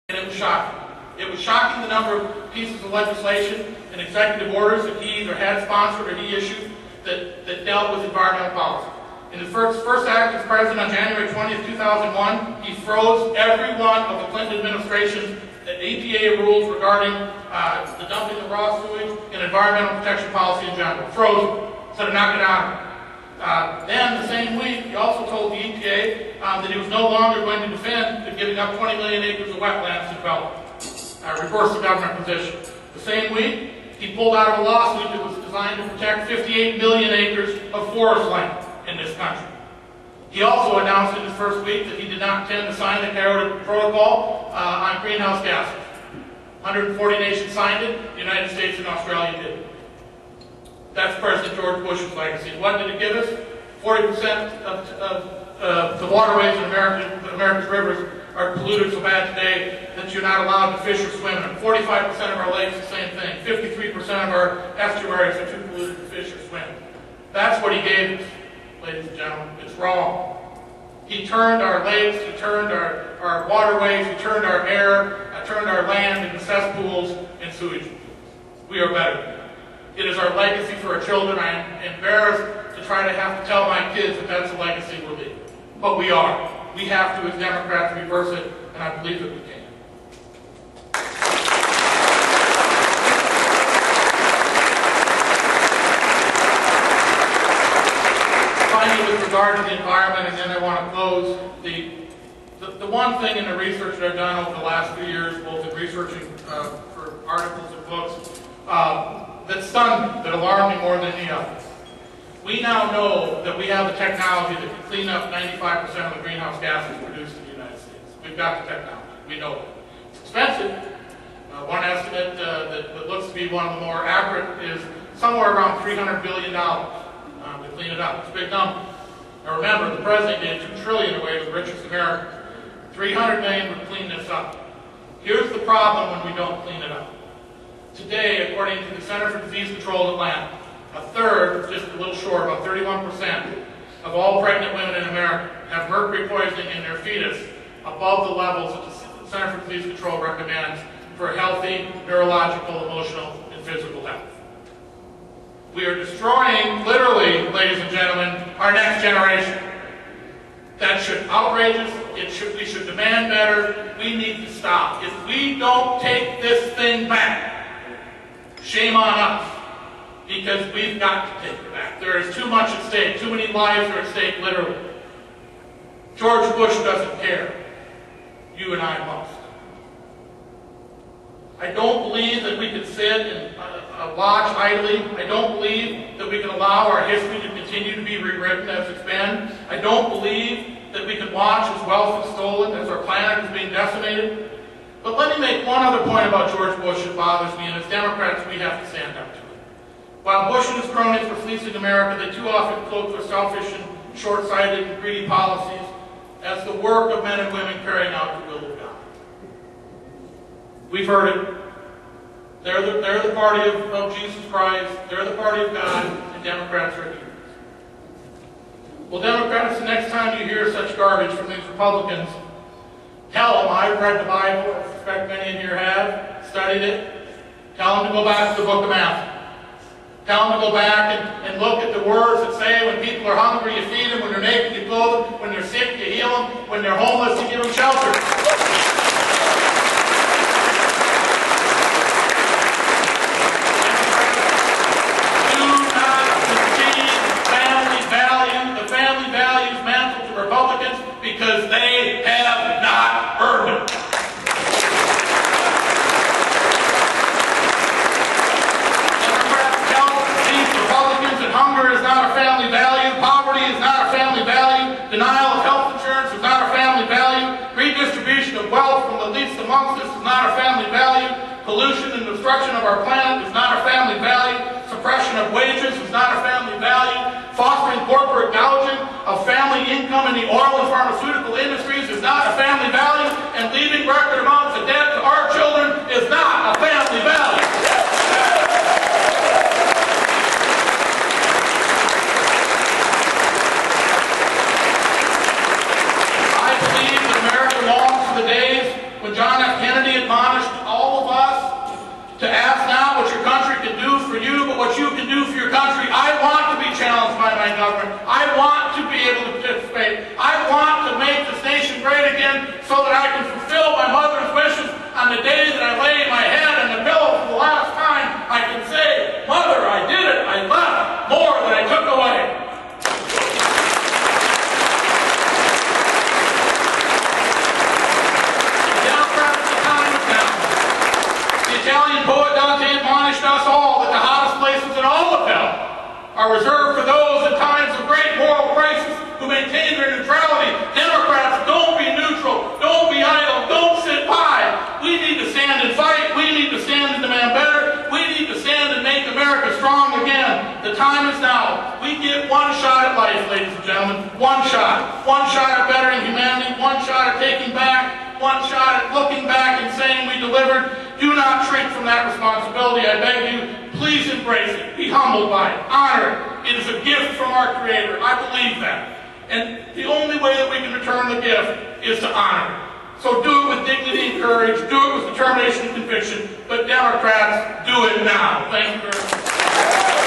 And it was shocking. It was shocking the number of pieces of legislation and executive orders that he either had sponsored or he issued that dealt with environmental policy. In his first act as president on January 20th, 2001, he froze every one of the Clinton administration's EPA rules regarding the dumping of raw sewage and environmental protection policy in general. Froze them, instead of knocking it out. Then, the same week, he also told the EPA that he was no longer going to defend giving up 20 million acres of wetlands to development. Reversed the government position. The same week, he pulled out of a lawsuit that was designed to protect 58 million acres of forest land in this country. He also announced in his first week that he did not intend to sign the Dakota Protocol on greenhouse gases. 140 nations signed it, the United States and Australia did. That's President George Bush's legacy. What did it give us? 40% of the waterways in America's rivers are polluted so bad today that you're not allowed to fish or swim in them. 45% of our lakes, the same thing. 53% of our estuaries are too polluted to fish or swim. That's what he gave us, ladies and gentlemen. It's wrong. He turned our lakes, he turned our waterways, he turned our air, turned our land into cesspools and sewage pools. We are better than that. It is our legacy for our children. I am embarrassed to try to have to tell my kids that that's the legacy we're leaving. But we are. We have to, as Democrats, reverse it, and I believe that we can. Finally, with regard to the environment, and then I want to close, the one thing in the research that I've done over the last few years, both in researching for articles and books, that stunned me, that alarmed me more than any other. We now know that we have the technology that can clean up 95% of the greenhouse gases produced in the United States. We've got the technology. We know it. It's expensive. One estimate that looks to be one of the more accurate is somewhere around $300 billion to clean it up. It's a big number. Now remember, the president gave $2 trillion away to the richest Americans. $300 million would clean this up. Here's the problem when we don't clean it up. Today, according to the Center for Disease Control of Atlanta, a third, just a little short, about 31% of all pregnant women in America have mercury poisoning in their fetus above the levels that the Center for Disease Control recommends for healthy neurological, emotional, and physical health. We are destroying, literally, ladies and gentlemen, our next generation. That should outrage us. We should demand better. We need to stop. If we don't take this thing back, shame on us. Because we've got to take it back. There is too much at stake. Too many lives are at stake, literally. George Bush doesn't care. You and I must. I don't believe that we can sit and watch idly. I don't believe that we can allow our history to continue to be rewritten as it's been. I don't believe that we can watch as wealth is stolen, as our planet is being decimated. But let me make one other point about George Bush that bothers me, and as Democrats we have to stand up to it. While Bush and his cronies were fleecing America, they too often cloaked their selfish and short-sighted and greedy policies as the work of men and women carrying out the will of God. We've heard it. They're the party of Jesus Christ. They're the party of God, and Democrats are humans. Well, Democrats, the next time you hear such garbage from these Republicans, tell them I've read the Bible. I suspect many in here have studied it. Tell them to go back to the book of Matthew. Tell them to go back and look at the words that say when people are hungry, you feed them. When they're naked, you clothe them. When they're sick, you heal them. When they're homeless, you give them shelter. Do not concede the family values mantle to Republicans because they have not earned it. Hunger is not a family value. Poverty is not a family value. Denial of health insurance is not a family value. Redistribution of wealth from the least amongst us is not a family value. Pollution and destruction of our planet is not a family value. Suppression of wages is not a family value. Fostering corporate gouging of family income in the oil and pharmaceutical industries is not a family value. And leaving record amounts of debt to our children is not a family value. John F. Kennedy Chamberlain government. I want to be able to participate. I want to make this nation great again so that I can fulfill my mother's wishes on the day that I lay my head on the pillow for the last time. I can say, Mother, I did it. I left more than I took away. Italian poet Dante admonished us all that the hottest places in all of hell are reserved for those in times of great moral crisis who maintain their neutrality. Democrats, don't be neutral, don't be idle, don't sit by. We need to stand and fight. We need to stand and demand better. We need to stand and make America strong again. The time is now. We get one shot at life, ladies and gentlemen. One shot. One shot at bettering humanity. One shot at taking back. One shot at looking back and saying we delivered. Do not shrink from that responsibility. I beg you, please embrace it. Be humbled by it. Honor it. It is a gift from our Creator. I believe that. And the only way that we can return the gift is to honor it. So do it with dignity and courage. Do it with determination and conviction. But Democrats, do it now. Thank you very much.